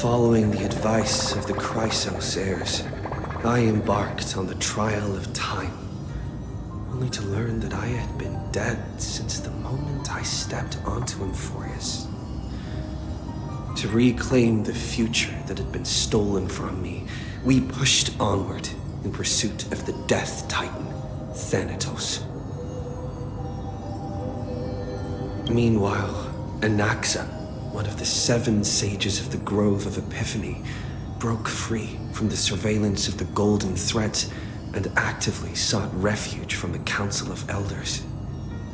Following the advice of the Chrysos heirs, I embarked on the trial of time, only to learn that I had been dead since the moment I stepped onto Emphorius. To reclaim the future that had been stolen from me, we pushed onward in pursuit of the Death Titan, Thanatos. Meanwhile, Anaxa, one of the 7 sages of the Grove of Epiphany, broke free from the surveillance of the Golden Threads and actively sought refuge from the Council of Elders.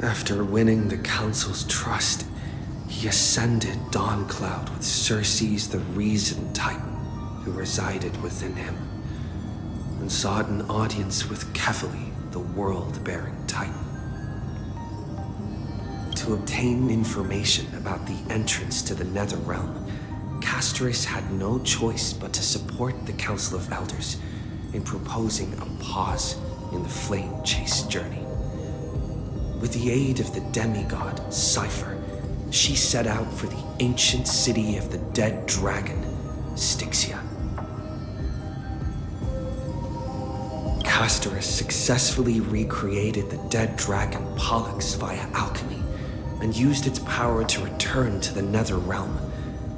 After winning the Council's trust, he ascended Dawncloud with Circe's the Reason Titan, who resided within him, and sought an audience with Kefali, the World-Bearing Titan. To obtain information about the entrance to the Netherrealm, Castorus had no choice but to support the Council of Elders in proposing a pause in the flame chase journey. With the aid of the demigod Cypher, she set out for the ancient city of the dead dragon, Styxia. Castorus successfully recreated the dead dragon Pollux via alchemy and used its power to return to the Netherrealm,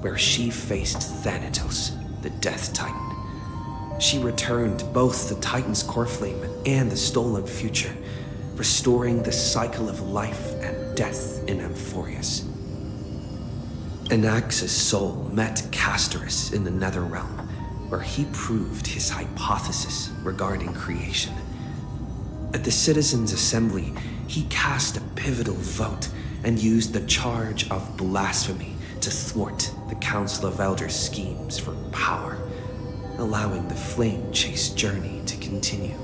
where she faced Thanatos, the Death Titan. She returned both the Titan's core flame and the stolen future, restoring the cycle of life and death in Emphorius. Anaxa's soul met Castorus in the Netherrealm, where he proved his hypothesis regarding creation. At the Citizens' Assembly, he cast a pivotal vote and used the charge of blasphemy to thwart the Council of Elders' schemes for power, allowing the flame chase journey to continue.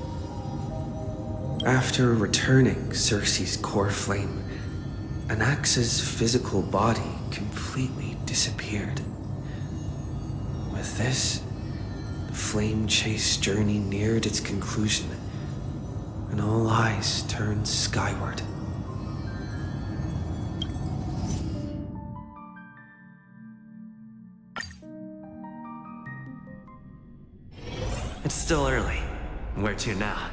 After returning Circe's core flame, Anaxa's physical body completely disappeared. With this, the flame chase journey neared its conclusion, and all eyes turned skyward. It's still early. Where to now?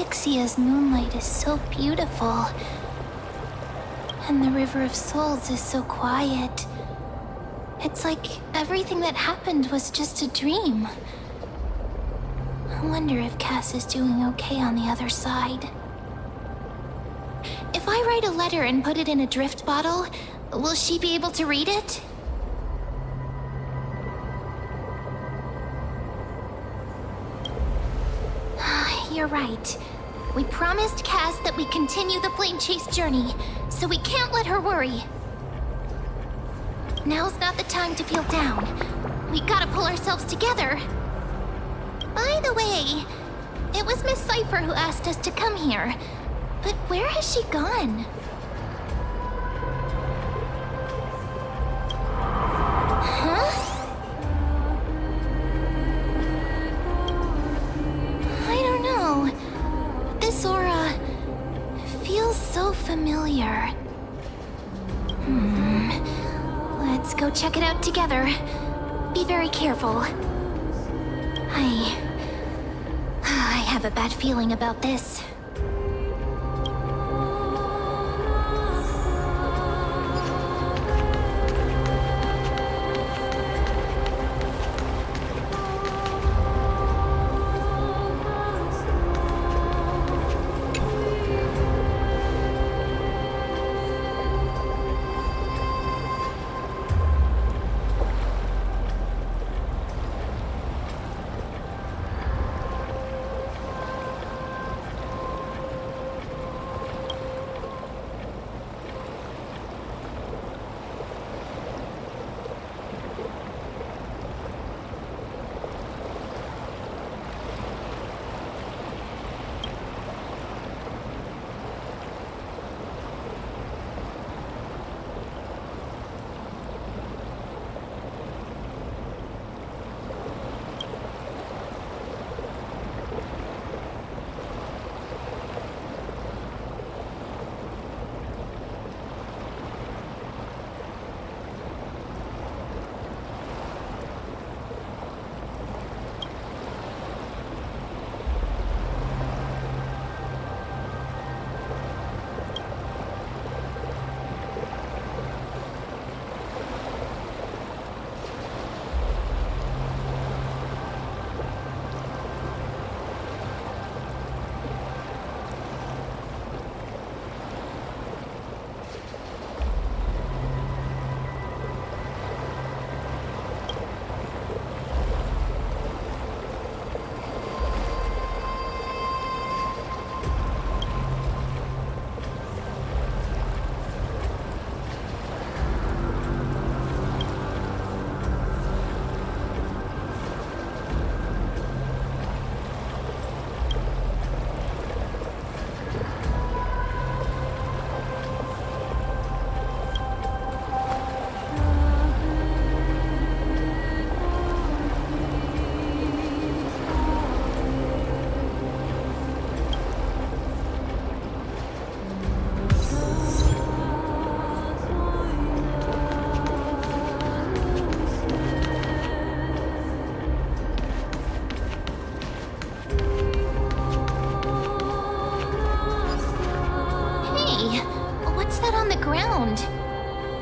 Dixia's moonlight is so beautiful. And the River of Souls is so quiet. It's like everything that happened was just a dream. I wonder if Cass is doing okay on the other side. If I write a letter and put it in a drift bottle, will she be able to read it? You're right. We promised Cass that we'd continue the plane chase journey, so we can't let her worry. Now's not the time to feel down. We gotta pull ourselves together. By the way, it was Miss Cypher who asked us to come here. But where has she gone? Huh? I don't know. This aura feels so familiar. Let's go check it out together. Be very careful. I have a bad feeling about this.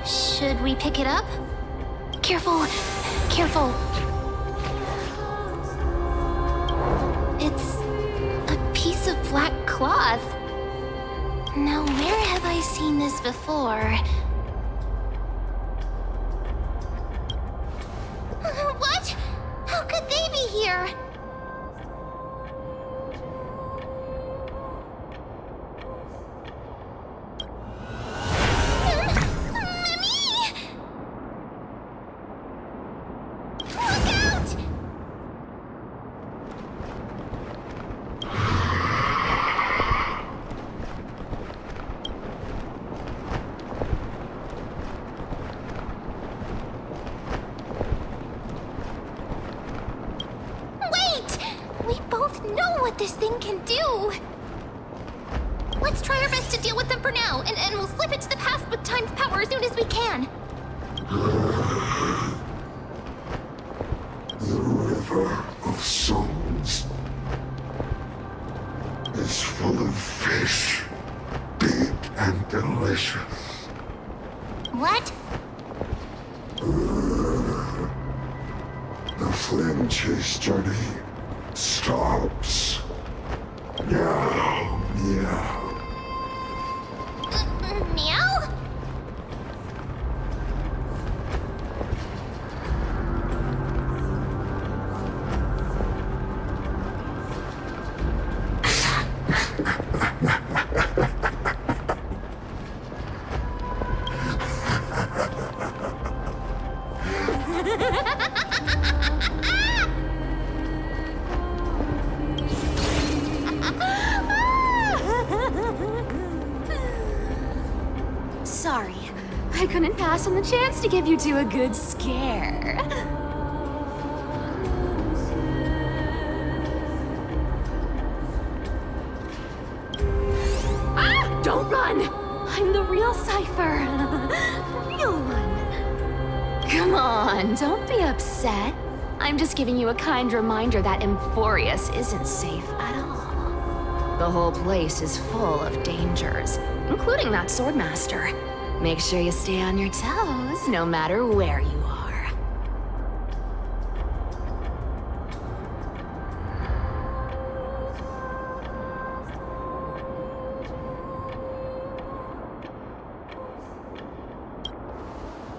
Should we pick it up? Careful! Careful! It's a piece of black cloth. Now, where have I seen this before? What? How could they be here? This thing can do. Let's try our best to deal with them for now, and we'll slip into the past with time's power as soon as we can. The River of Souls. is full of fish, big and delicious. What? The flame chase journey stops. Now, meow. Meow? Sorry, I couldn't pass on the chance to give you two a good scare. Ah! Don't run! I'm the real Cypher. The real one. Come on, don't be upset. I'm just giving you a kind reminder that Emphorius isn't safe at all. The whole place is full of dangers, including that swordmaster. Make sure you stay on your toes, no matter where you are.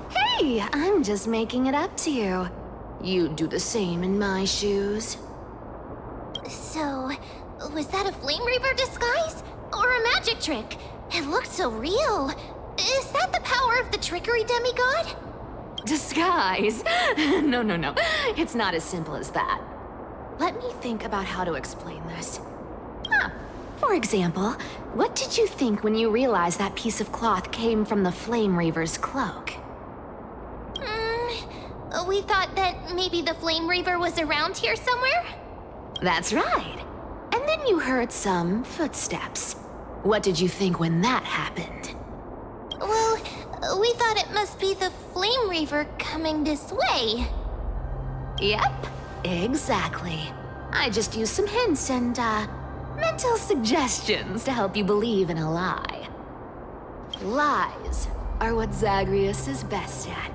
Hey, I'm just making it up to you. You'd do the same in my shoes. So, was that a Flame Reaver disguise? Or a magic trick? It looked so real. Is that the power of the trickery demigod? Disguise? No. It's not as simple as that. Let me think about how to explain this. For example, what did you think when you realized that piece of cloth came from the Flame Reaver's cloak? We thought that maybe the Flame Reaver was around here somewhere? That's right. And then you heard some footsteps. What did you think when that happened? Well, we thought it must be the Flame Reaver coming this way. Yep, exactly. I just used some hints and, mental suggestions to help you believe in a lie. Lies are what Zagreus is best at.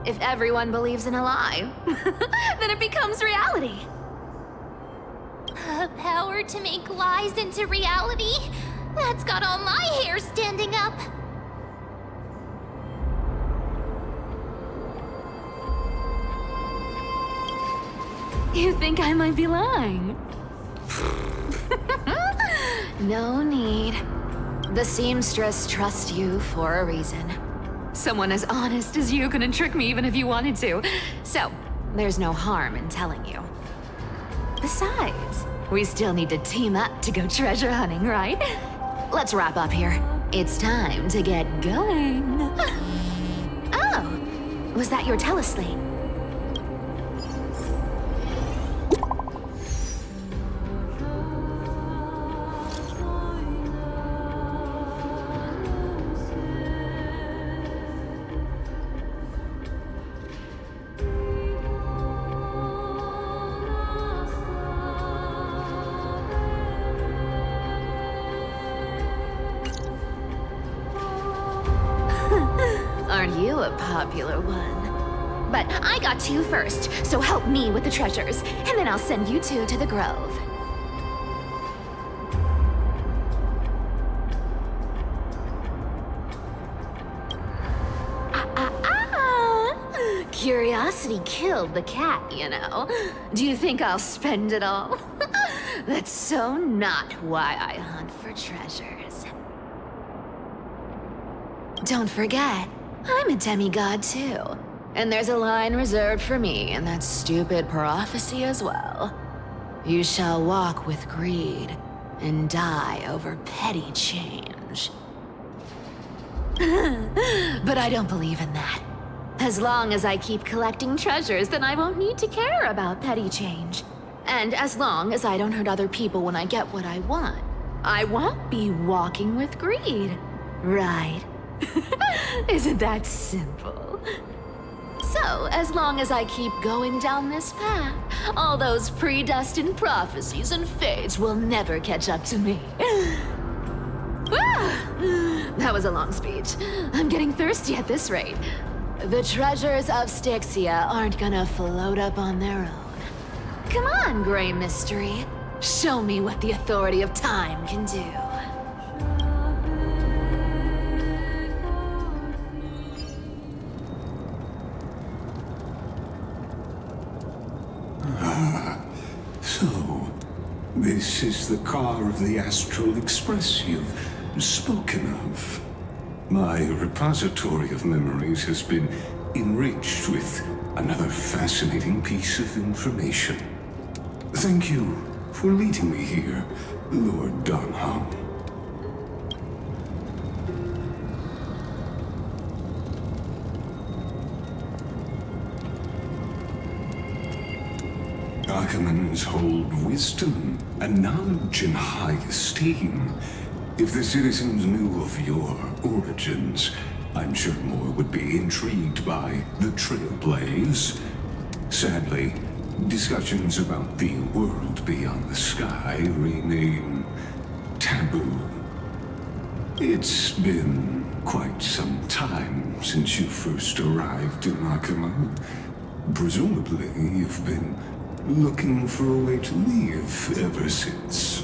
If everyone believes in a lie, then it becomes reality. A power to make lies into reality? That's got all my hair standing up. You think I might be lying? No need. The seamstress trusts you for a reason. Someone as honest as you couldn't trick me even if you wanted to. So, there's no harm in telling you. Besides, we still need to team up to go treasure hunting, right? Let's wrap up here. It's time to get going. Oh, was that your teleslate? Aren't you a popular one? But I got two first, so help me with the treasures, and then I'll send you two to the grove. Curiosity killed the cat, you know. Do you think I'll spend it all? That's so not why I hunt for treasures. Don't forget, I'm a demigod too. And there's a line reserved for me in that stupid prophecy as well. You shall walk with greed and die over petty change. But I don't believe in that. As long as I keep collecting treasures, then I won't need to care about petty change. And as long as I don't hurt other people when I get what I want, I won't be walking with greed. Right? Isn't that simple? So, as long as I keep going down this path, all those predestined prophecies and fates will never catch up to me. That was a long speech. I'm getting thirsty at this rate. The treasures of Styxia aren't gonna float up on their own. Come on, Gray Mystery. Show me what the authority of time can do. So, this is the car of the Astral Express you've spoken of. My repository of memories has been enriched with another fascinating piece of information. Thank you for leading me here, Lord Donham. Archimans hold wisdom and knowledge in high esteem. If the citizens knew of your origins, I'm sure more would be intrigued by the Trailblazer. Sadly, discussions about the world beyond the sky remain taboo. It's been quite some time since you first arrived in Arkham. Presumably, you've been looking for a way to leave ever since.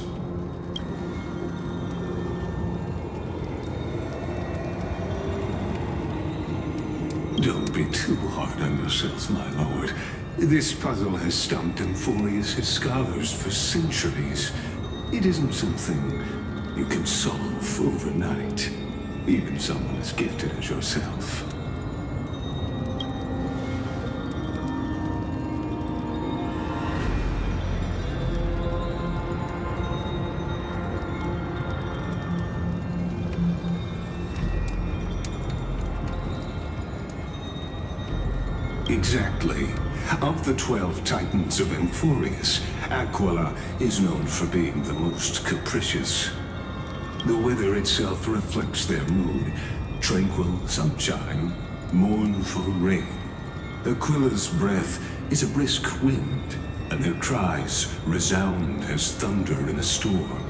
Don't be too hard on yourself, my lord. This puzzle has stumped Emphorius' scholars for centuries. It isn't something you can solve overnight, even someone as gifted as yourself. Exactly. Of the 12 Titans of Emphorius, Aquila is known for being the most capricious. The weather itself reflects their mood. Tranquil sunshine, mournful rain. Aquila's breath is a brisk wind, and their cries resound as thunder in a storm.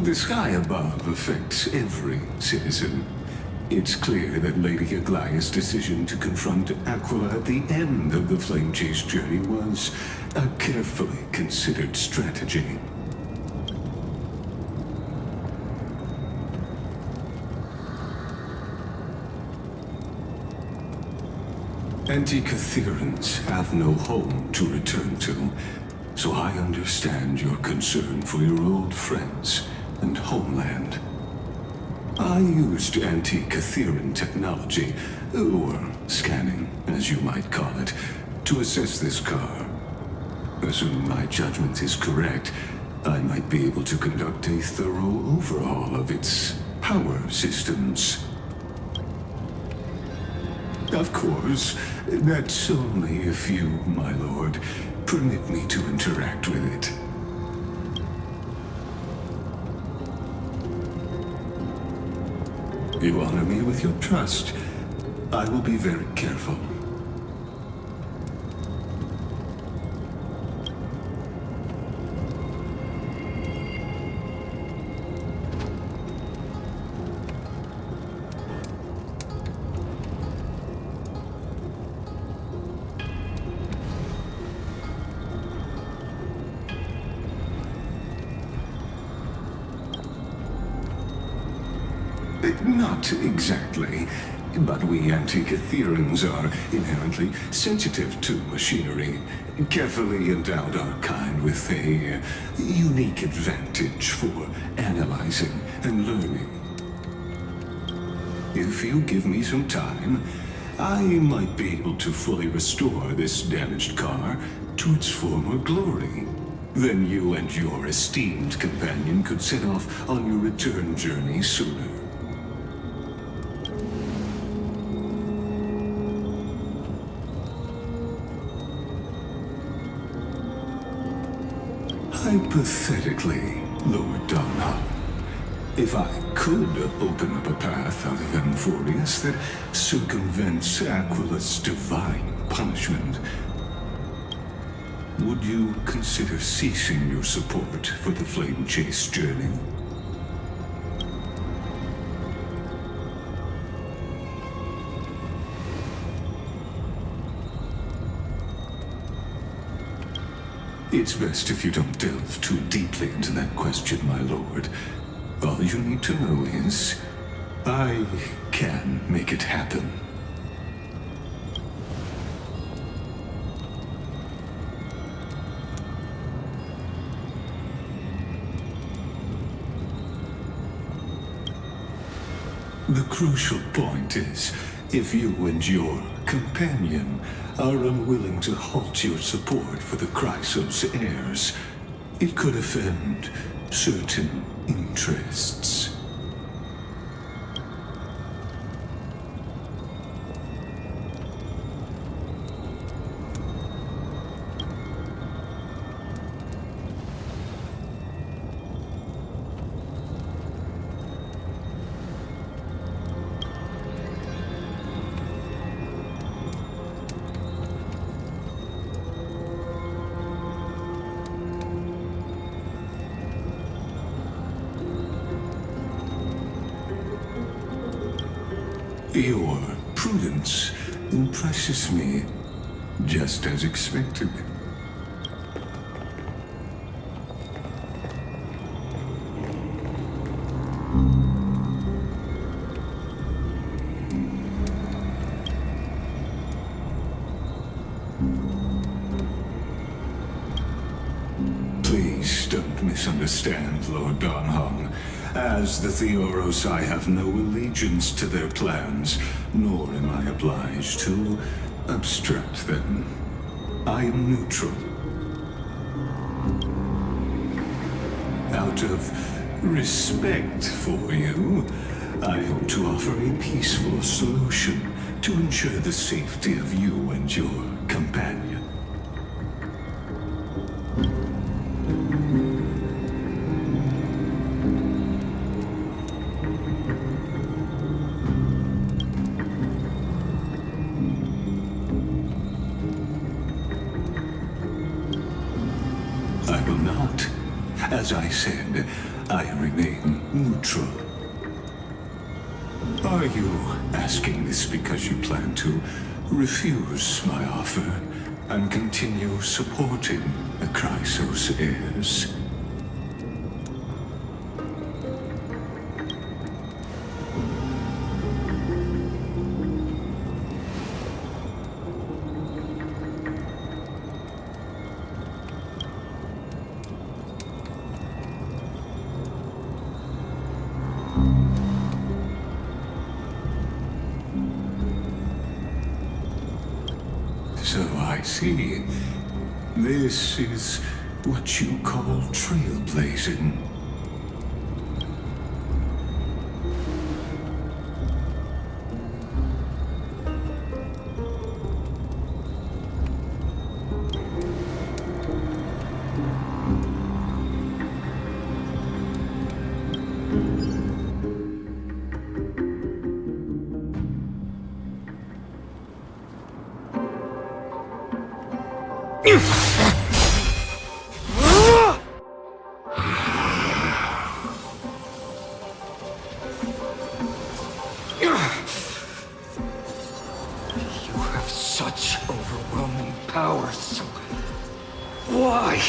The sky above affects every citizen. It's clear that Lady Aglaya's decision to confront Aquila at the end of the Flame Chase journey was a carefully considered strategy. Anti-Catherians have no home to return to, so I understand your concern for your old friends and homeland. I used anti-Catherian technology, or scanning, as you might call it, to assess this car. Assuming my judgment is correct, I might be able to conduct a thorough overhaul of its power systems. Of course, that's only if you, my lord, permit me to interact with it. You honor me with your trust. I will be very careful. Not exactly, but we anti-Catherians are inherently sensitive to machinery. Carefully endowed our kind with a unique advantage for analyzing and learning. If you give me some time, I might be able to fully restore this damaged car to its former glory. Then you and your esteemed companion could set off on your return journey sooner. Hypothetically, Lord Donham, If I could open up a path out of Amphorius that circumvents Aquila's divine punishment, would you consider ceasing your support for the Flame Chase journey? It's best if you don't delve too deeply into that question, my lord. All you need to know is, I can make it happen. The crucial point is, if you and your companion are unwilling to halt your support for the Chrysos heirs, it could offend certain interests. Your prudence impresses me, just as expected. Please don't misunderstand, Lord Donhong. As the Theoros, I have no allegiance to their plans, nor am I obliged to obstruct them. I am neutral. Out of respect for you, I hope to offer a peaceful solution to ensure the safety of you and your companion. I will not. As I said, I remain neutral. Are you asking this because you plan to refuse my offer and continue supporting the Chrysos heirs? So I see. This is what you call trailblazing. You have such overwhelming power, so why?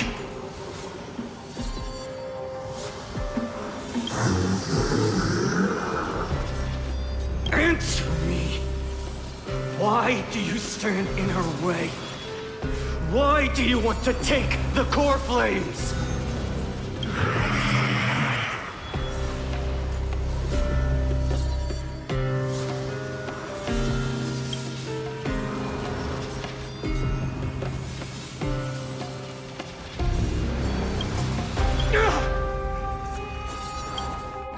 Answer me! Why do you stand in her way? Why do you want to take the core flames?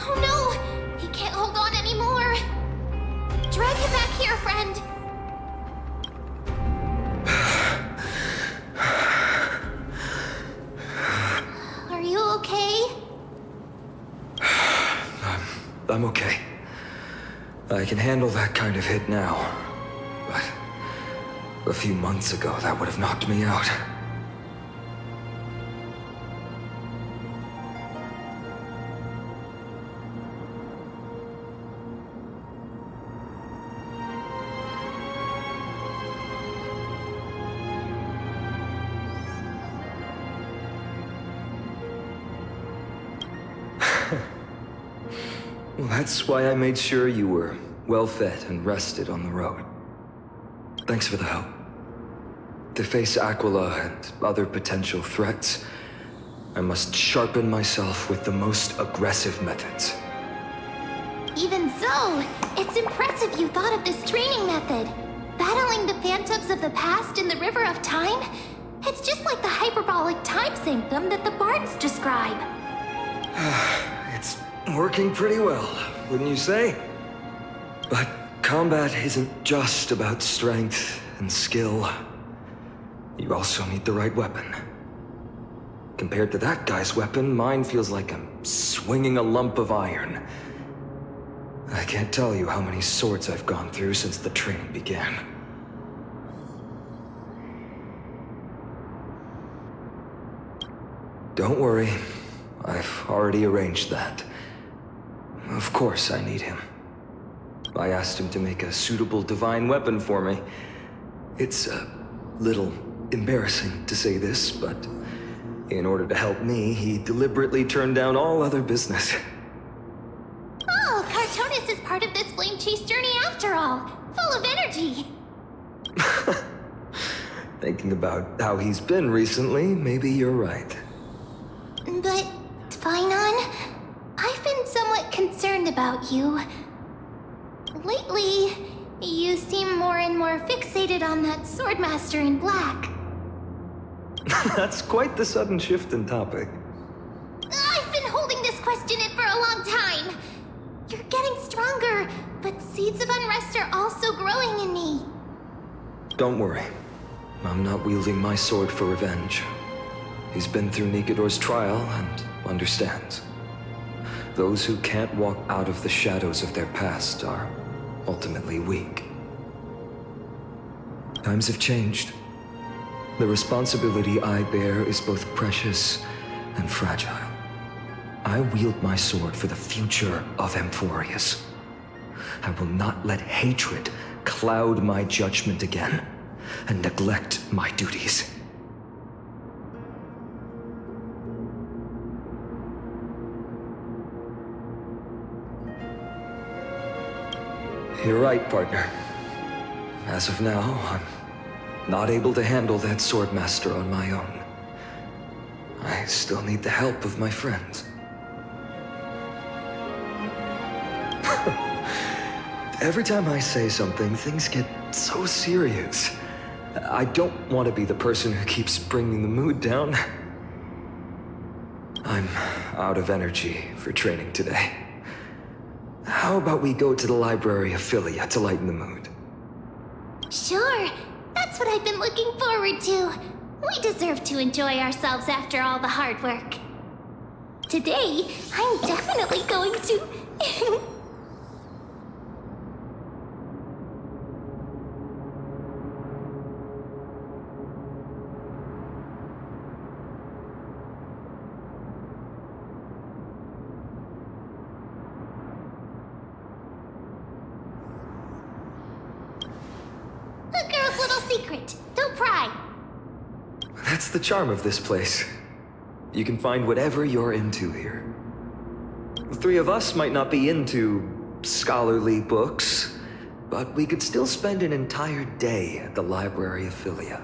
Oh no! He can't hold on anymore! Drag him back here, friend! I'm okay. I can handle that kind of hit now. But a few months ago, that would have knocked me out. Well, that's why I made sure you were well-fed and rested on the road. Thanks for the help. To face Aquila and other potential threats, I must sharpen myself with the most aggressive methods. Even so, it's impressive you thought of this training method. Battling the phantoms of the past in the River of Time? It's just like the hyperbolic time sanctum that the bards describe. It's working pretty well, wouldn't you say? But combat isn't just about strength and skill. You also need the right weapon. Compared to that guy's weapon, mine feels like I'm swinging a lump of iron. I can't tell you how many swords I've gone through since the training began. Don't worry, I've already arranged that. Of course I need him. I asked him to make a suitable divine weapon for me. It's a little embarrassing to say this, but in order to help me, he deliberately turned down all other business. Oh, Cartonis is part of this flame chase journey after all. Full of energy. Thinking about how he's been recently, maybe you're right. But, Finon, I've been somewhat concerned about you. Lately, you seem more and more fixated on that Swordmaster in black. That's quite the sudden shift in topic. I've been holding this question in for a long time. You're getting stronger, but seeds of unrest are also growing in me. Don't worry. I'm not wielding my sword for revenge. He's been through Nikador's trial and understands. Those who can't walk out of the shadows of their past are ultimately weak. Times have changed. The responsibility I bear is both precious and fragile. I wield my sword for the future of Amphorius. I will not let hatred cloud my judgment again and neglect my duties. You're right, partner. As of now, I'm not able to handle that Swordmaster on my own. I still need the help of my friends. Every time I say something, things get so serious. I don't want to be the person who keeps bringing the mood down. I'm out of energy for training today. How about we go to the library of Philia to lighten the mood? Sure, that's what I've been looking forward to. We deserve to enjoy ourselves after all the hard work. Today, I'm definitely going to... A girl's little secret. Don't pry. That's the charm of this place. You can find whatever you're into here. The three of us might not be into scholarly books, but we could still spend an entire day at the library of Philia.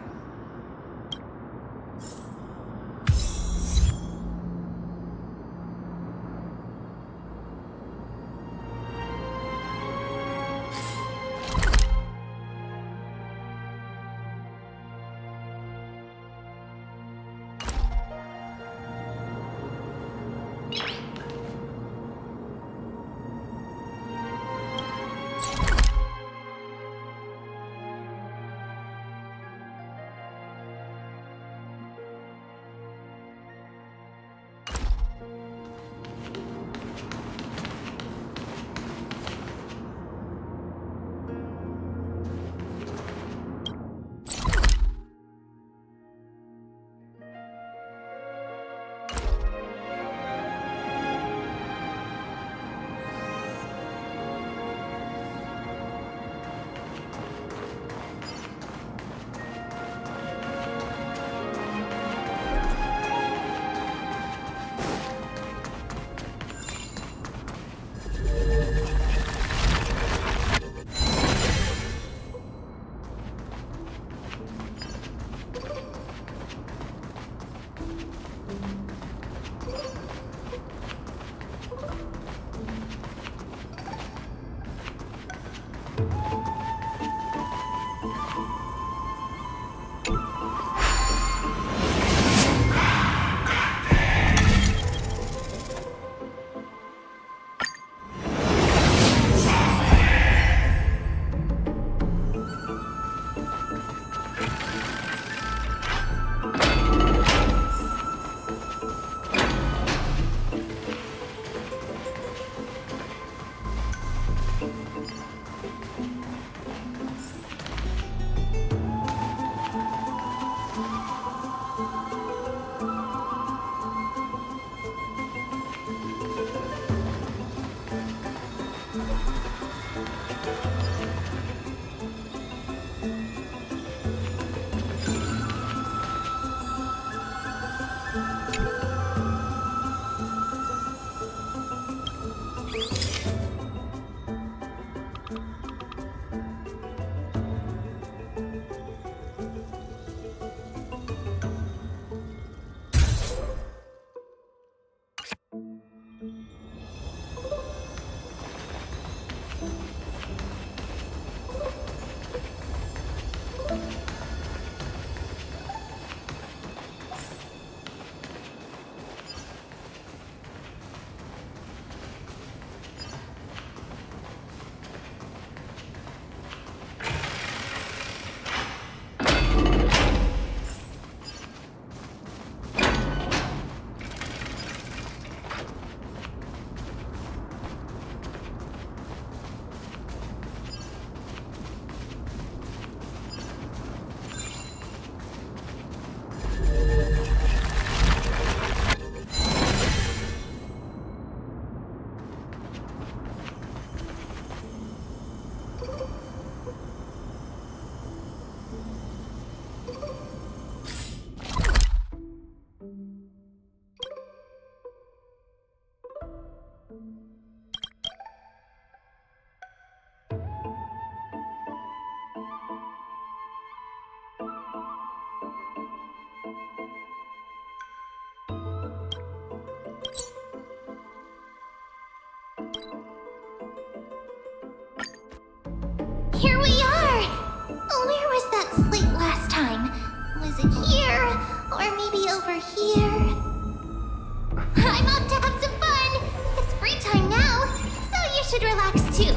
maybe over here? I'm out to have some fun! It's free time now, so you should relax too.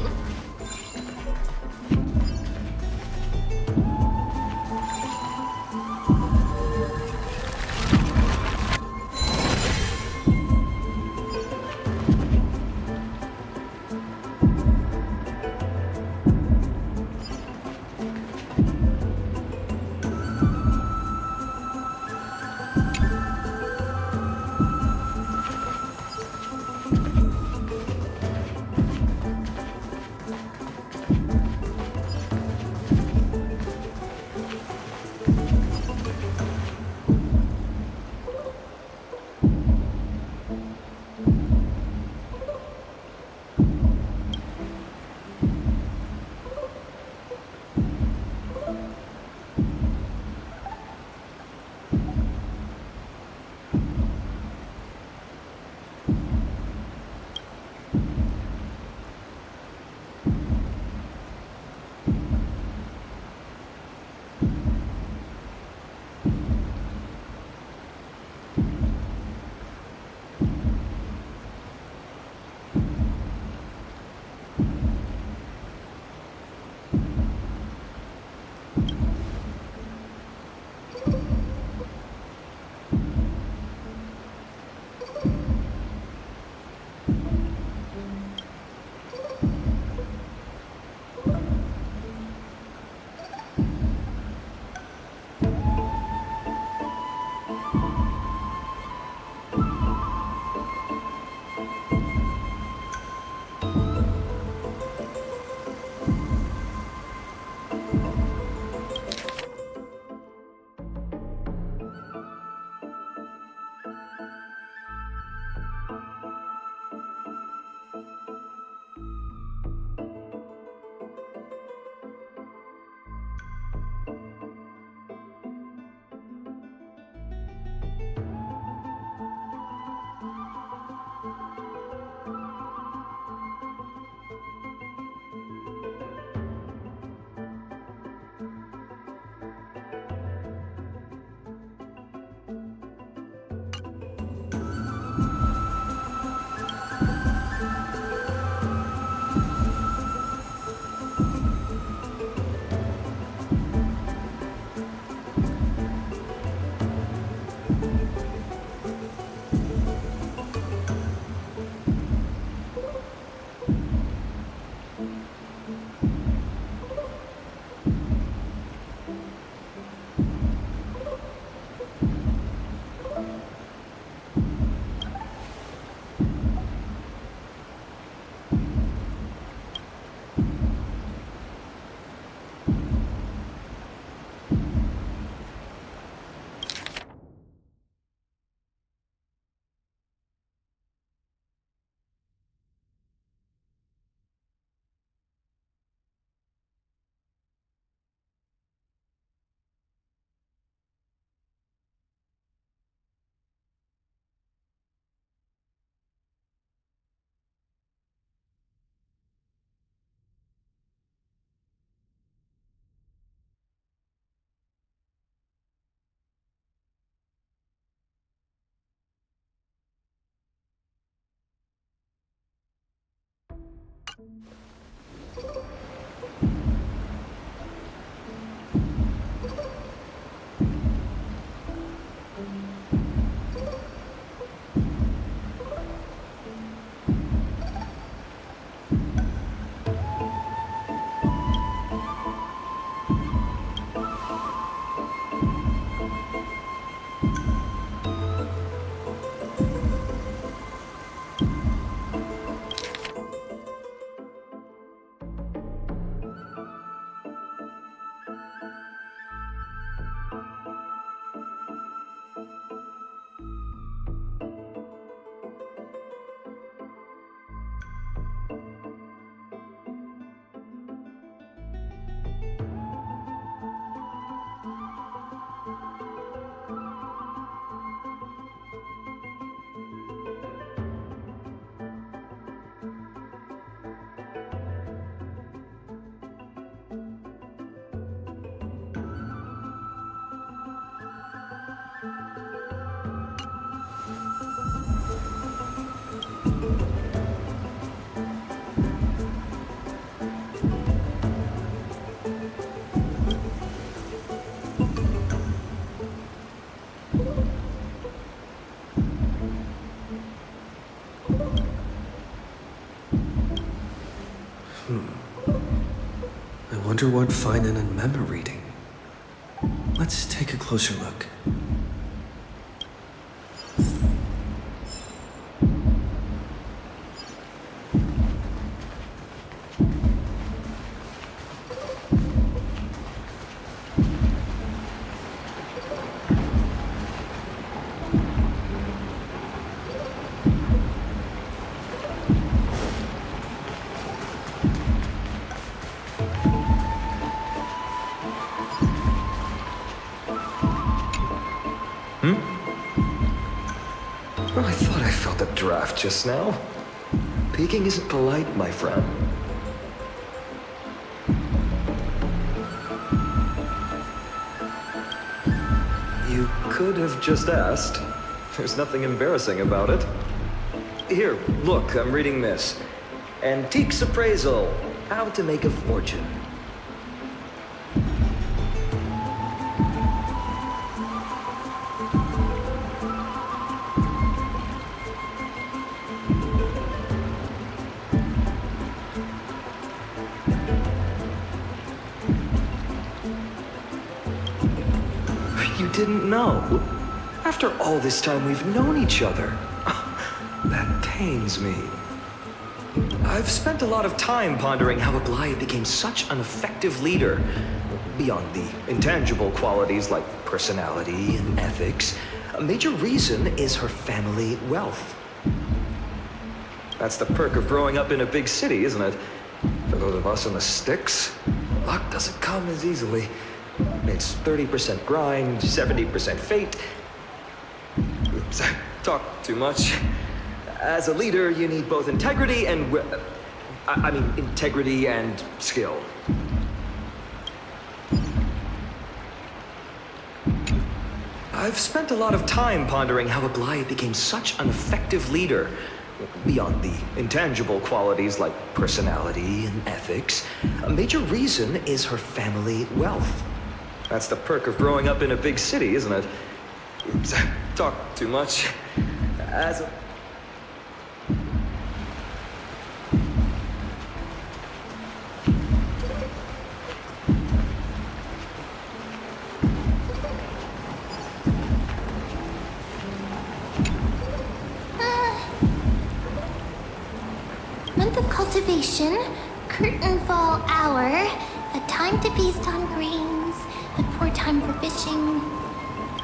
I wonder what Finan and Mem are reading. Let's take a closer look. Oh, I thought I felt a draft just now. Peeking isn't polite, my friend. You could have just asked. There's nothing embarrassing about it. Here, look, I'm reading this. Antiques Appraisal. How to Make a Fortune. You didn't know? After all this time we've known each other. That pains me. I've spent a lot of time pondering how Aglaya became such an effective leader. Beyond the intangible qualities like personality and ethics, a major reason is her family wealth. That's the perk of growing up in a big city, isn't it? For those of us in the sticks, luck doesn't come as easily. It's 30% grind, 70% fate. Oops, I talk too much. As a leader, you need both integrity and... integrity and skill. I've spent a lot of time pondering how Aglaya became such an effective leader. Beyond the intangible qualities like personality and ethics, a major reason is her family wealth. That's the perk of growing up in a big city, isn't it? Oops, I talk too much. As a... Month of cultivation, curtain fall hour, a time to feast on grains, a poor time for fishing.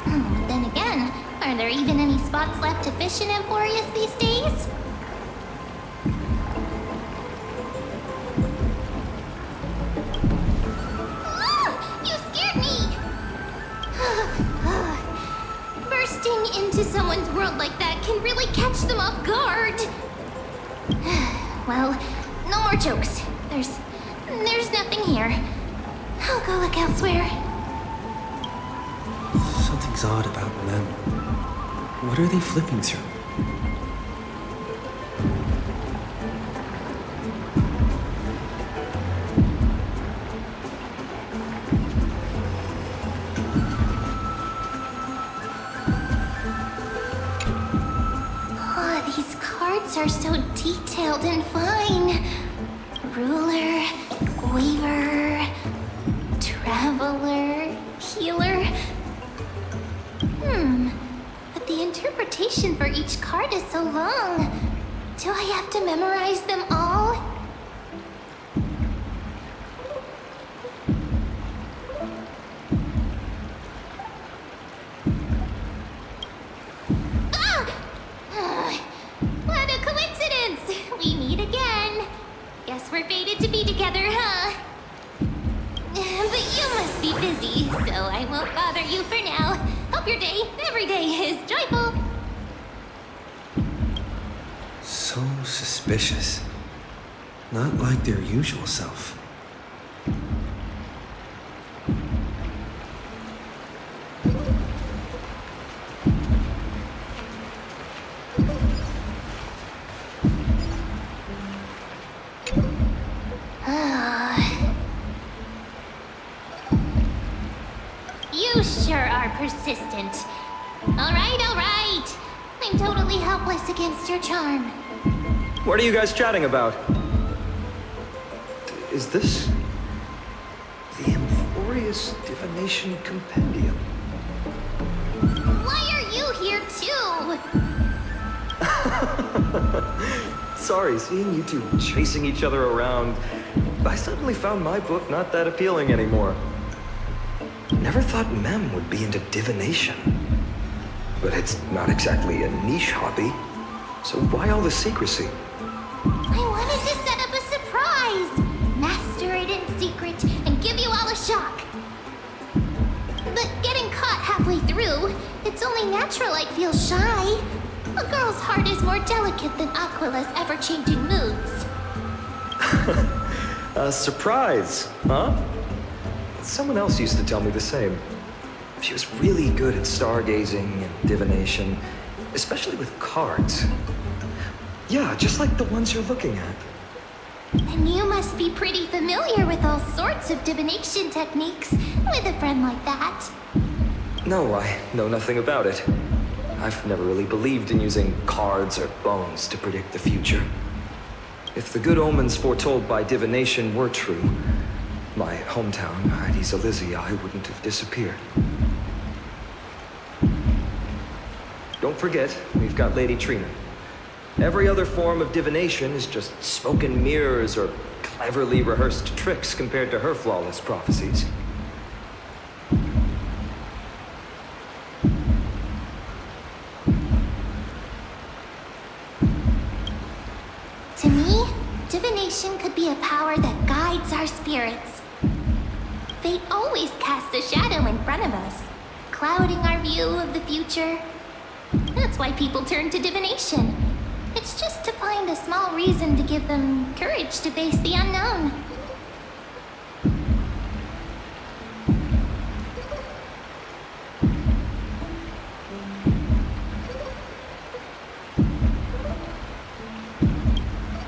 But then again, are there even any spots left to fish in Emporius these days? You scared me! Bursting into someone's world like that can really catch them off guard. Well, no more jokes. There's nothing here. I'll go look elsewhere. Something's odd about Mem. What are they flipping through? Oh, these cards are so detailed and fine. Ruler, weaver, traveler, healer. But the interpretation for each card is so long. Do I have to memorize them all? What a coincidence! We meet again. Guess we're fated to be together, huh? But you must be busy, so I won't bother you for now. Hope your day, every day, is joyful. So suspicious. Not like their usual self. You sure are persistent. All right. I'm totally helpless against your charm. What are you guys chatting about? Is this the Amphorius Divination Compendium? Why are you here too? Sorry, seeing you two chasing each other around, I suddenly found my book not that appealing anymore. Never thought Mem would be into divination. But it's not exactly a niche hobby, so why all the secrecy? I wanted to set up a surprise! Master it in secret and give you all a shock. But getting caught halfway through, it's only natural I'd feel shy. A girl's heart is more delicate than Aquila's ever-changing moods. A surprise, huh? Someone else used to tell me the same. She was really good at stargazing and divination, especially with cards. Yeah, just like the ones you're looking at. And you must be pretty familiar with all sorts of divination techniques, with a friend like that. No, I know nothing about it. I've never really believed in using cards or bones to predict the future. If the good omens foretold by divination were true, my hometown, Heidi's Elysia, wouldn't have disappeared. Don't forget, we've got Lady Trina. Every other form of divination is just smoke and mirrors or cleverly rehearsed tricks compared to her flawless prophecies. To me, divination could be a power that guides our spirits. Fate always casts a shadow in front of us, clouding our view of the future. That's why people turn to divination. It's just to find a small reason to give them courage to face the unknown.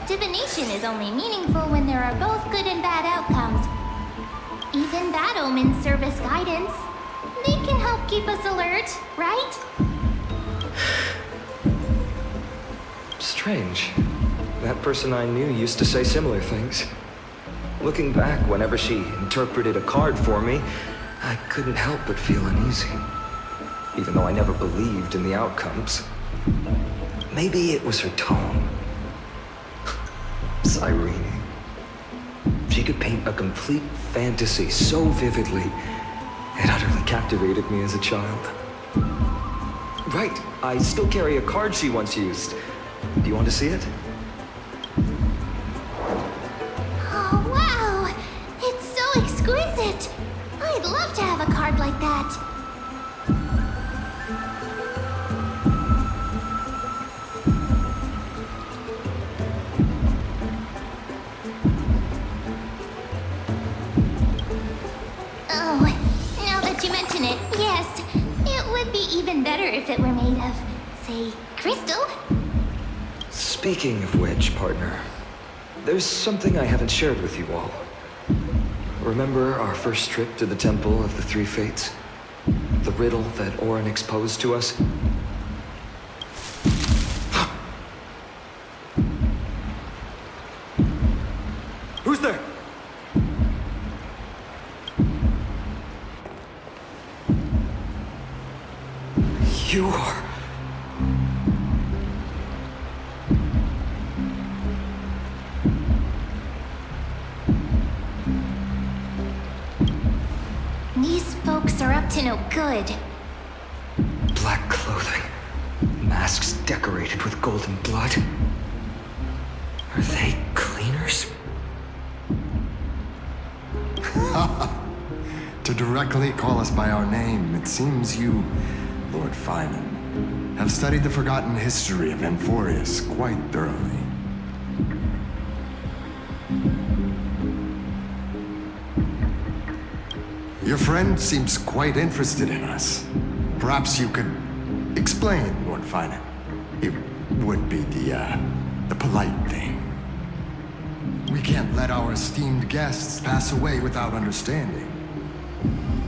Divination is only meaningful when there are both good and bad outcomes. Even bad omens serve as guidance. They can help keep us alert, right? Strange. That person I knew used to say similar things. Looking back, whenever she interpreted a card for me, I couldn't help but feel uneasy. Even though I never believed in the outcomes. Maybe it was her tone. Cyrene. She could paint a complete fantasy so vividly, it utterly captivated me as a child. Right, I still carry a card she once used. Do you want to see it? Oh, wow! It's so exquisite! I'd love to have a card like that. Oh, now that you mention it, yes. It would be even better if it were made of, say, crystal. Speaking of which, partner, there's something I haven't shared with you all. Remember our first trip to the Temple of the Three Fates? The riddle that Orin exposed to us? Who's there? You are... These folks are up to no good. Black clothing, masks decorated with golden blood. Are they cleaners? To directly call us by our name, it seems you, Lord Finan, have studied the forgotten history of Amphorius quite thoroughly. Your friend seems quite interested in us. Perhaps you could explain, Lord Finan. It would be the polite thing. We can't let our esteemed guests pass away without understanding.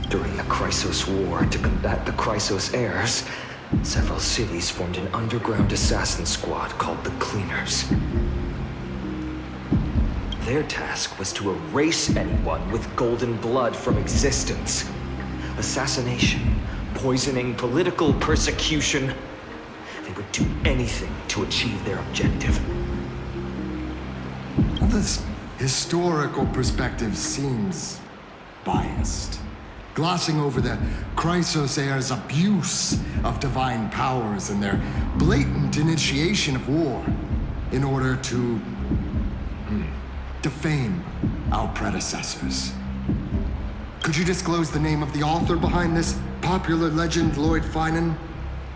During the Chrysos War to combat the Chrysos heirs, several cities formed an underground assassin squad called the Cleaners. Their task was to erase anyone with golden blood from existence. Assassination, poisoning, political persecution. They would do anything to achieve their objective. Well, this historical perspective seems biased, glossing over the Chrysos heirs' abuse of divine powers and their blatant initiation of war in order to defame our predecessors. Could you disclose the name of the author behind this popular legend, Lord Finan?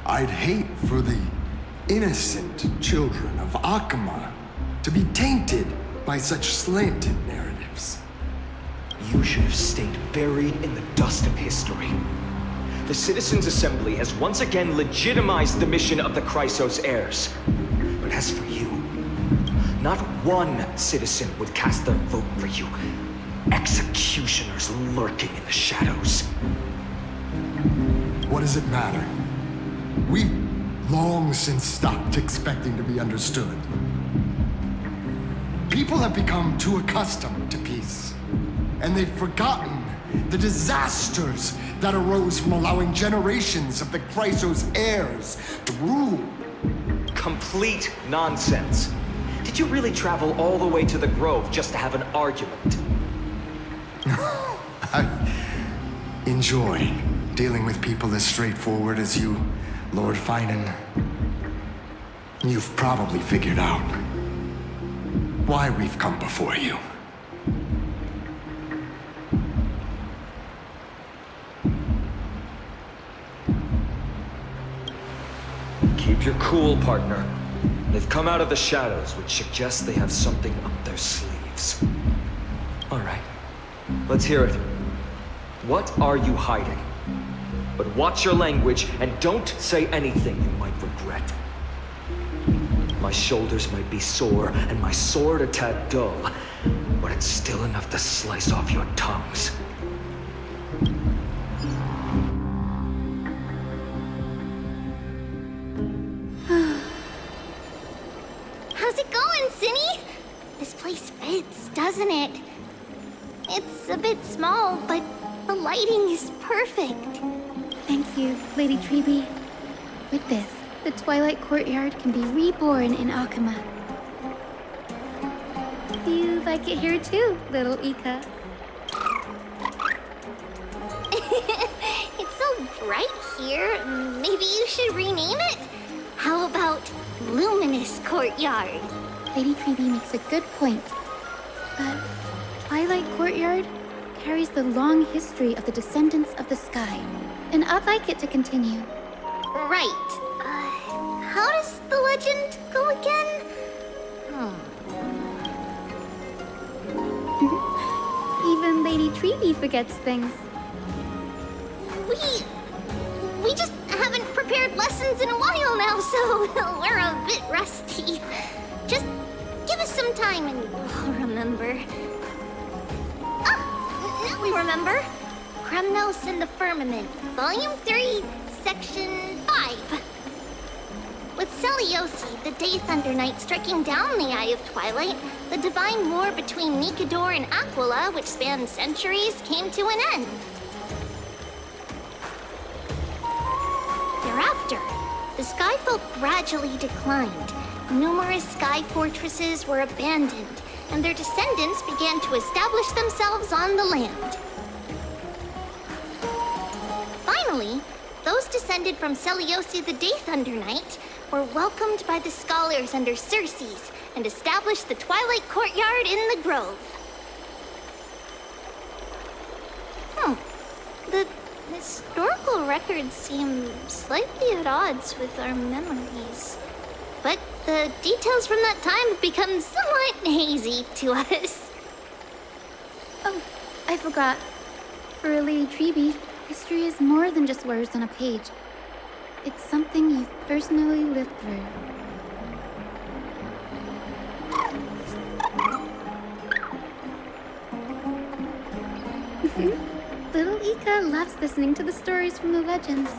I'd hate for the innocent children of Akama to be tainted by such slanted narratives. You should have stayed buried in the dust of history. The Citizens' Assembly has once again legitimized the mission of the Chrysos heirs. But as for you, not one citizen would cast their vote for you. Executioners lurking in the shadows. What does it matter? We've long since stopped expecting to be understood. People have become too accustomed to peace, and they've forgotten the disasters that arose from allowing generations of the Chrysos heirs to rule. Complete nonsense. Did you really travel all the way to the Grove just to have an argument? I enjoy dealing with people as straightforward as you, Lord Finan. You've probably figured out why we've come before you. Keep your cool, partner. They've come out of the shadows, which suggests they have something up their sleeves. All right, let's hear it. What are you hiding? But watch your language and don't say anything you might regret. My shoulders might be sore and my sword a tad dull, but it's still enough to slice off your tongues. How's it going, Cinny? This place fits, doesn't it? It's a bit small, but the lighting is perfect. Thank you, Lady Treeby. With this, the Twilight Courtyard can be reborn in Akama. You like it here too, little Ika. It's so bright here. Maybe you should rename it? How about Luminous Courtyard? Lady Treeby makes a good point. But Twilight Courtyard carries the long history of the descendants of the sky, and I'd like it to continue. Right. How does the legend go again? Even Lady Treeby forgets things. We just haven't prepared lessons in a while now, so we're a bit rusty. Just give us some time and we'll remember. Now we remember. Kremnos and the Firmament, Volume 3, Section 5. With Seliosi, the Day Thunder Knight, striking down the Eye of Twilight, the divine war between Nikador and Aquila, which spanned centuries, came to an end. Thereafter, the Skyfolk gradually declined. Numerous sky fortresses were abandoned, and their descendants began to establish themselves on the land. Finally, those descended from Seliosi the Day Thunder Knight were welcomed by the scholars under Circes and established the Twilight Courtyard in the Grove. The historical records seem slightly at odds with our memories. But the details from that time have become somewhat hazy to us. Oh, I forgot. For Lady Treeby, history is more than just words on a page. It's something you've personally lived through. Little Ika loves listening to the stories from the legends.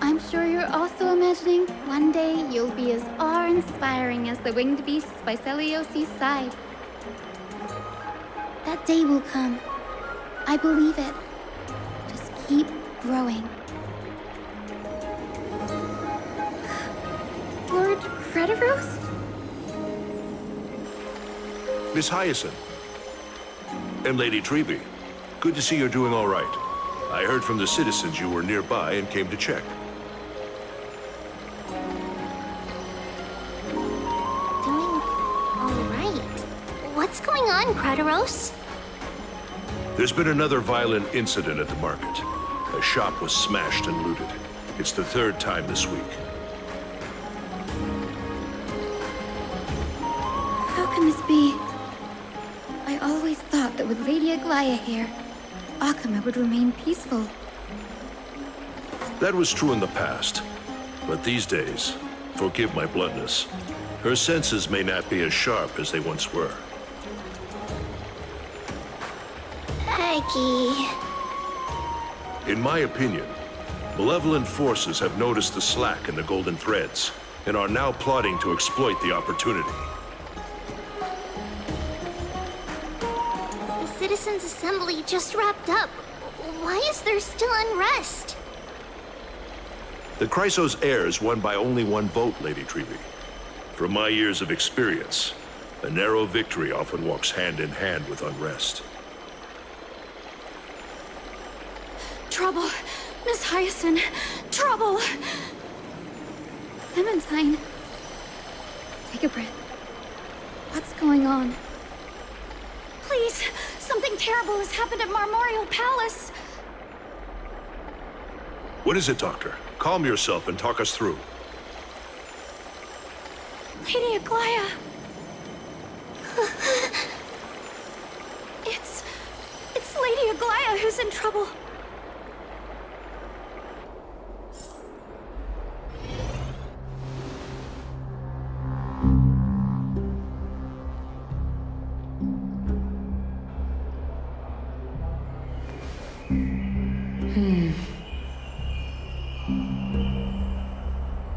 I'm I'm sure you're also imagining one day you'll be as awe-inspiring as the winged beasts by Celiosi's side. That day will come. I believe it. Just keep growing. Lord Crediros? Miss Hyacinth. And Lady Treby. Good to see you're doing all right. I heard from the citizens you were nearby and came to check. Doing all right. What's going on, Crediros? There's been another violent incident at the market. A shop was smashed and looted. It's the third time this week. How can this be? I always thought that with Lady Aglaya here, Akama would remain peaceful. That was true in the past. But these days, forgive my bluntness, her senses may not be as sharp as they once were. Aggie. In my opinion, malevolent forces have noticed the slack in the golden threads and are now plotting to exploit the opportunity. The Citizens' Assembly just wrapped up. Why is there still unrest? The Chrysos heirs won by only one vote, Lady Treby. From my years of experience, a narrow victory often walks hand in hand with unrest. Trouble! Miss Hyacinth! Trouble! Clementine. Take a breath. What's going on? Please! Something terrible has happened at Marmorial Palace! What is it, Doctor? Calm yourself and talk us through. Lady Aglaya! It's Lady Aglaya who's in trouble.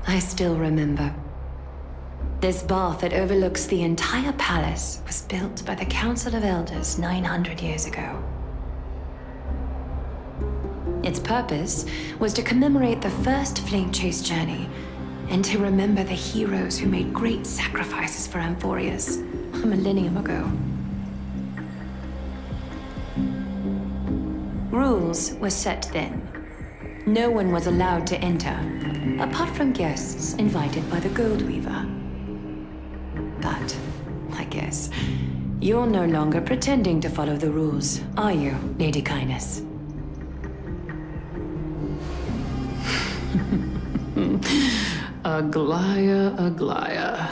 I still remember. This bath that overlooks the entire palace was built by the Council of Elders 900 years ago. Its purpose was to commemorate the first Flame Chase journey and to remember the heroes who made great sacrifices for Amphorius a millennium ago. Rules were set then. No one was allowed to enter, apart from guests invited by the Gold Weaver. But, I guess, you're no longer pretending to follow the rules, are you, Lady Kindness? Aglaya, Aglaya.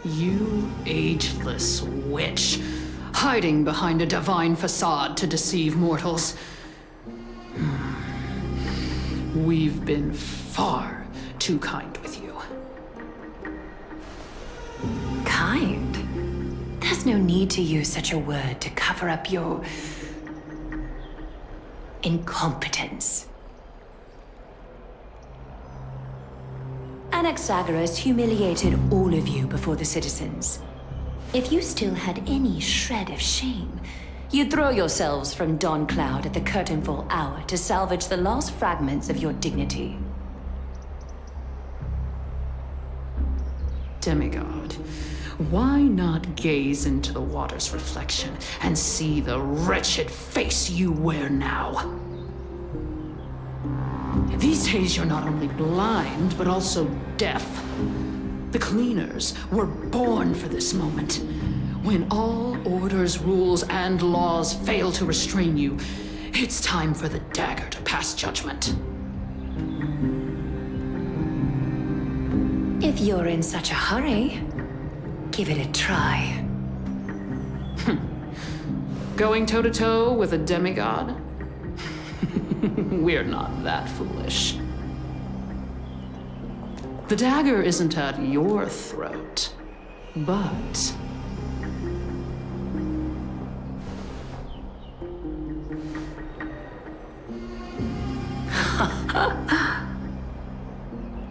You ageless witch, hiding behind a divine facade to deceive mortals. We've been far too kind with you. Kind? There's no need to use such a word to cover up your incompetence. Anaxagoras humiliated all of you before the citizens. If you still had any shred of shame, you'd throw yourselves from Dawn Cloud at the curtainfall hour to salvage the last fragments of your dignity. Demigod, why not gaze into the water's reflection and see the wretched face you wear now? These days you're not only blind, but also deaf. The cleaners were born for this moment. When all orders, rules, and laws fail to restrain you, it's time for the dagger to pass judgment. If you're in such a hurry, give it a try. Going toe-to-toe with a demigod? We're not that foolish. The dagger isn't at your throat, but...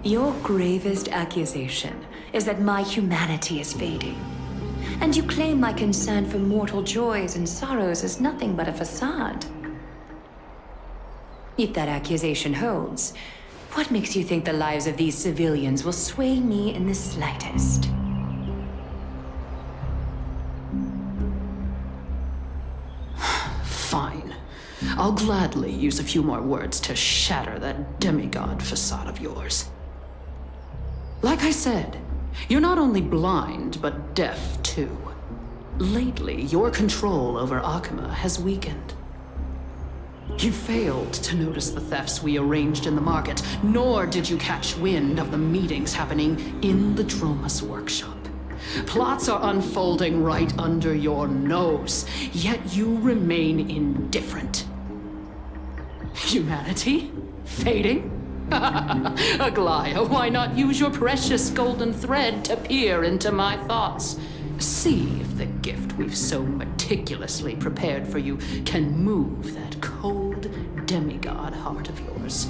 Your gravest accusation is that my humanity is fading. And you claim my concern for mortal joys and sorrows is nothing but a facade. If that accusation holds, what makes you think the lives of these civilians will sway me in the slightest? Fine. I'll gladly use a few more words to shatter that demigod facade of yours. Like I said, you're not only blind, but deaf too. Lately, your control over Akuma has weakened. You failed to notice the thefts we arranged in the market, nor did you catch wind of the meetings happening in the Droma's workshop. Plots are unfolding right under your nose, yet you remain indifferent. Humanity? Fading? Aglaya, why not use your precious golden thread to peer into my thoughts? See if the gift we've so meticulously prepared for you can move that cold demigod heart of yours.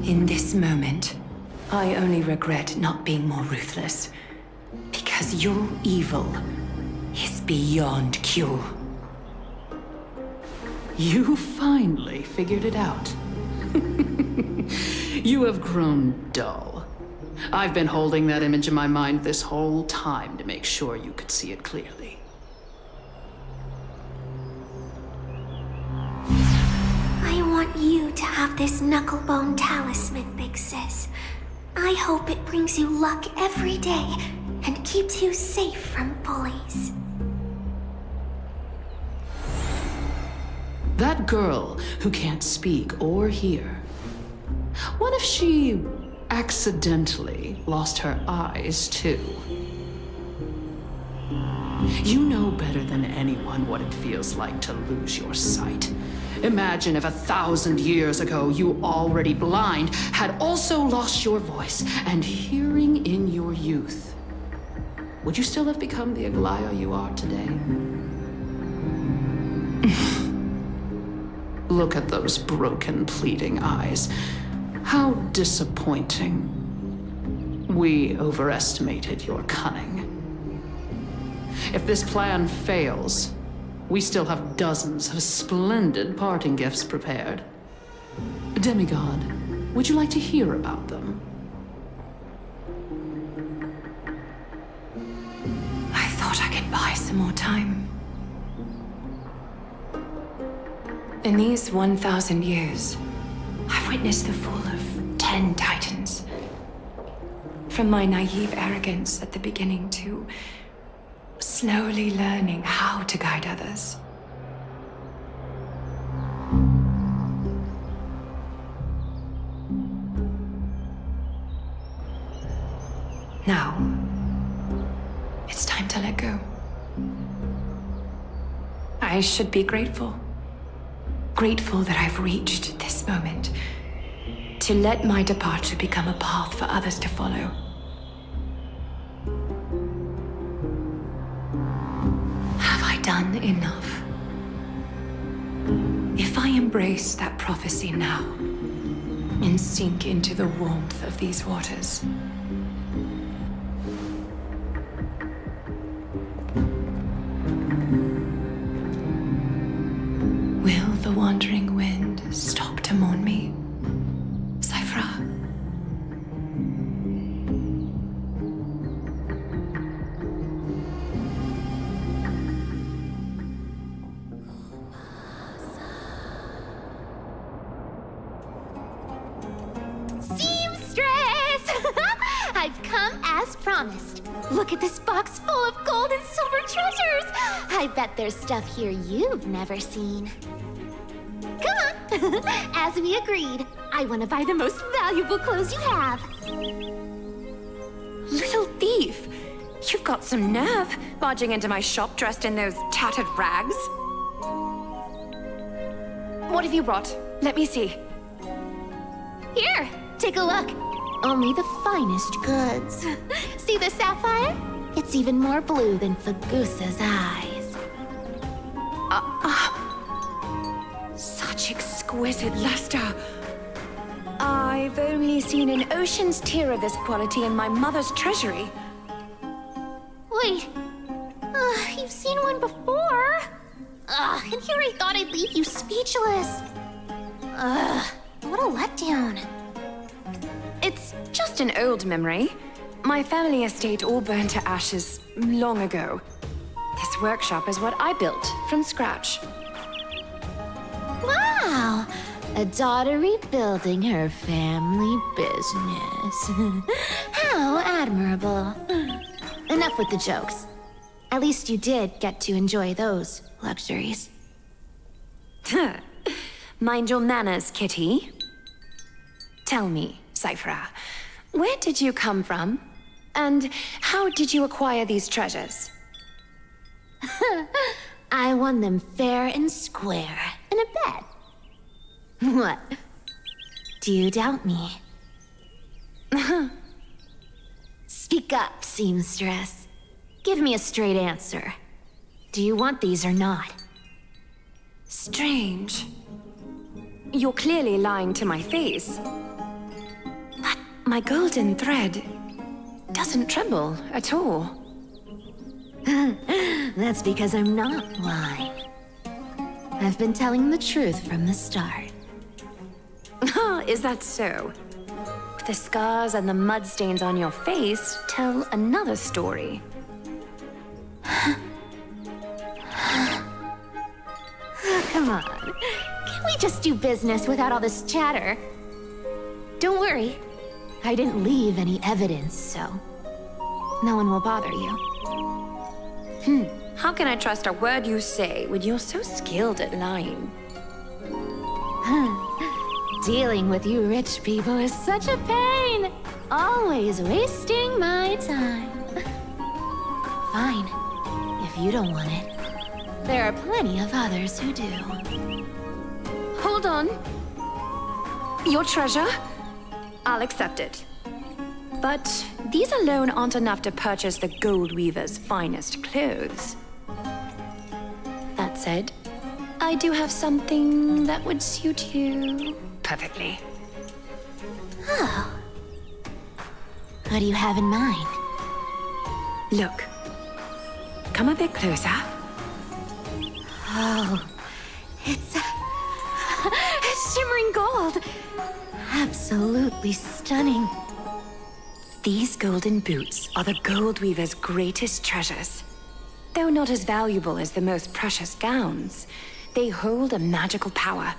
In this moment, I only regret not being more ruthless. Because your evil is beyond cure. You finally figured it out. You have grown dull. I've been holding that image in my mind this whole time to make sure you could see it clearly. I want you to have this knucklebone talisman, Big Sis. I hope it brings you luck every day and keeps you safe from bullies. That girl who can't speak or hear. What if she accidentally lost her eyes too? You know better than anyone what it feels like to lose your sight. Imagine if 1,000 years ago you, already blind, had also lost your voice and hearing in your youth. Would you still have become the Aglaya you are today? Look at those broken, pleading eyes. How disappointing. We overestimated your cunning. If this plan fails, we still have dozens of splendid parting gifts prepared. Demigod, would you like to hear about them? I thought I could buy some more time. In these 1,000 years, I've witnessed the fall of 10 titans. From my naive arrogance at the beginning to slowly learning how to guide others. Now, it's time to let go. I should be grateful. Grateful that I've reached this moment. To let my departure become a path for others to follow. Have I done enough? If I embrace that prophecy now, and sink into the warmth of these waters, will the wandering wind stop to mourn me, Cyphra? I've come as promised. Look at this box full of gold and silver treasures. I bet there's stuff here you've never seen. Come on. As we agreed, I want to buy the most valuable clothes you have. Little thief! You've got some nerve, barging into my shop dressed in those tattered rags. What have you brought? Let me see. Here, take a look. Only the finest goods. See the sapphire? It's even more blue than Fagusa's eyes. exquisite luster. I've only seen an ocean's tear of this quality in my mother's treasury. Wait. You've seen one before. And here I thought I'd leave you speechless. What a letdown. It's just an old memory. My family estate all burned to ashes long ago. This workshop is what I built from scratch. Wow. A daughter rebuilding her family business. How admirable. Enough with the jokes. At least you did get to enjoy those luxuries. Mind your manners, Kitty. Tell me, Cyphra, where did you come from? And how did you acquire these treasures? I won them fair and square in a bet. What? Do you doubt me? Speak up, seamstress. Give me a straight answer. Do you want these or not? Strange. You're clearly lying to my face. But my golden thread doesn't tremble at all. That's because I'm not lying. I've been telling the truth from the start. Is that so? The scars and the mud stains on your face tell another story. Come on. Can't we just do business without all this chatter? Don't worry. I didn't leave any evidence, so no one will bother you. How can I trust a word you say when you're so skilled at lying? Dealing with you rich people is such a pain. Always wasting my time. Fine. If you don't want it, there are plenty of others who do. Hold on. Your treasure? I'll accept it. But these alone aren't enough to purchase the Gold Weaver's finest clothes. That said, I do have something that would suit you perfectly. Oh. What do you have in mind? Look. Come a bit closer. Oh, it's shimmering gold. Absolutely stunning. These golden boots are the Gold Weaver's greatest treasures. Though not as valuable as the most precious gowns, they hold a magical power.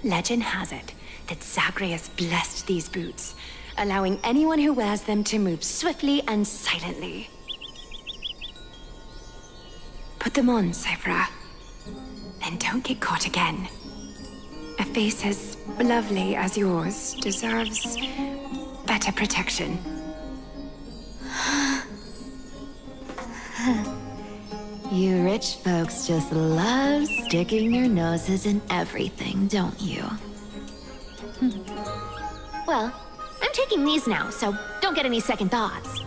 Legend has it that Zagreus blessed these boots, allowing anyone who wears them to move swiftly and silently. Put them on, Cyphra. And don't get caught again. A face as lovely as yours deserves better protection. You rich folks just love sticking your noses in everything, don't you? Well, I'm taking these now, so don't get any second thoughts.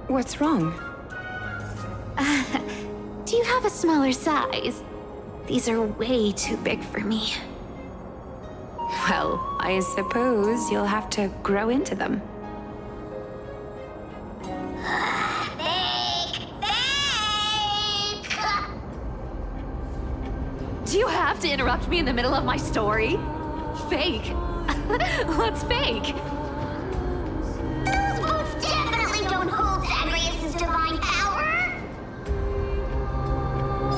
What's wrong? Do you have a smaller size? These are way too big for me. Well, I suppose you'll have to grow into them. Do you have to interrupt me in the middle of my story? Fake? What's fake? Those boots definitely don't hold Zagreus' divine power!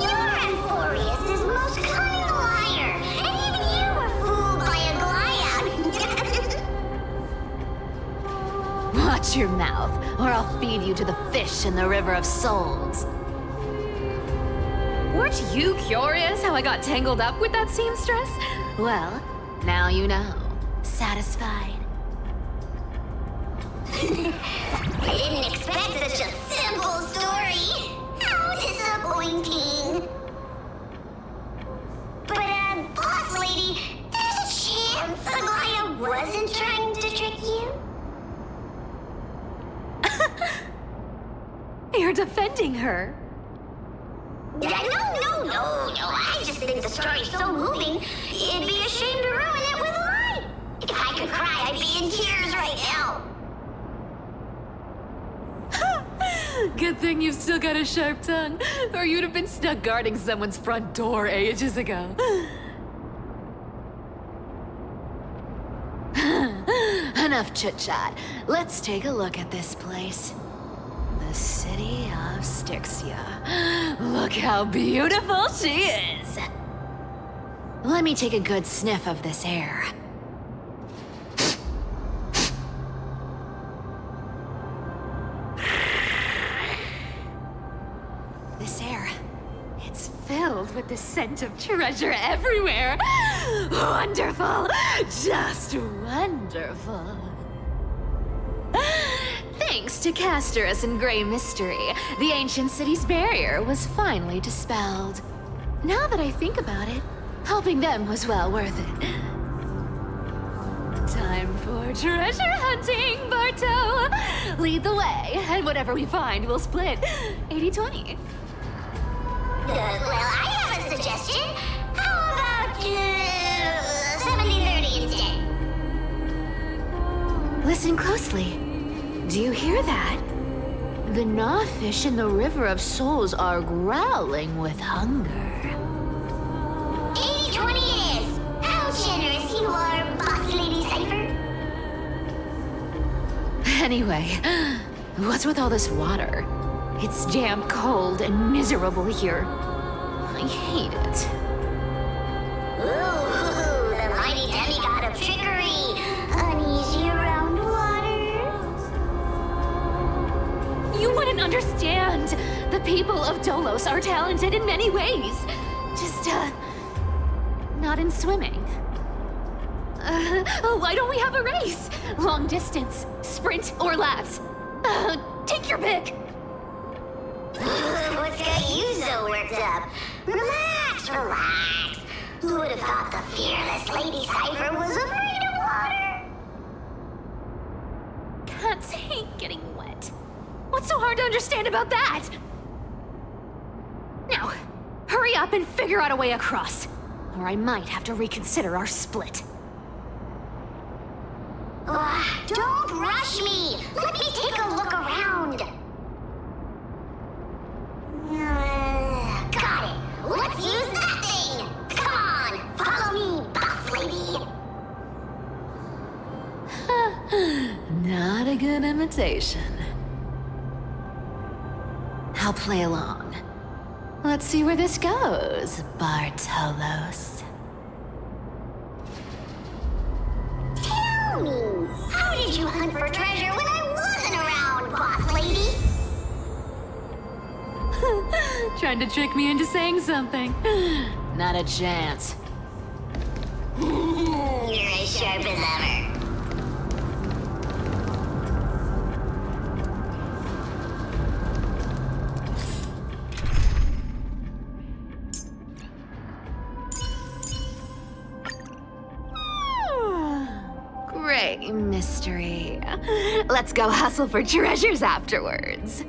Your Amphorius is most kind liar, and even you were fooled by a Glyad. Watch your mouth, or I'll feed you to the fish in the River of Souls. Weren't you curious how I got tangled up with that seamstress? Well, now you know. Satisfied? I didn't expect such a simple story. How disappointing. But, boss lady, there's a chance Aglaia wasn't trying to trick you? you're defending her. No. I just think the story's so moving, it'd be a shame to ruin it with a lie. If I could cry, I'd be in tears right now. Good thing you've still got a sharp tongue, or you'd have been stuck guarding someone's front door ages ago. Enough chit-chat. Let's take a look at this place. The city of Styxia. Look how beautiful she is! Let me take a good sniff of this air. This air, it's filled with the scent of treasure everywhere. Wonderful! Just wonderful. Thanks to Castorus and Grey Mystery, the ancient city's barrier was finally dispelled. Now that I think about it, helping them was well worth it. Time for treasure hunting, Barto! Lead the way, and whatever we find, we'll split 80-20. Well, I have a suggestion. How about 70-30 instead? Listen closely. Do you hear that? The gnawfish in the River of Souls are growling with hunger. 80-20 it is! How generous you are, Boss Lady Cypher! Anyway, what's with all this water? It's damp, cold, and miserable here. I hate it. Ooh, the mighty demigod of trickery! Uneasy around water? You wouldn't understand. The people of Dolos are talented in many ways. Just, not in swimming. Why don't we have a race? Long distance, sprint, or laps? Take your pick. What's got you so worked up? Relax. Who would have thought the fearless Lady Cypher was afraid of water? Cats hate getting wet. What's so hard to understand about that? Now, hurry up and figure out a way across, or I might have to reconsider our split. Don't rush me! Let me take a look around! Got it! Let's use that thing! Come on! Follow me, boss lady! Not a good imitation. I'll play along. Let's see where this goes, Bartolos. Tell me, how did you hunt for treasure when I wasn't around, boss lady? Trying to trick me into saying something. Not a chance. You're as sharp as ever. Great mystery. Let's go hustle for treasures afterwards.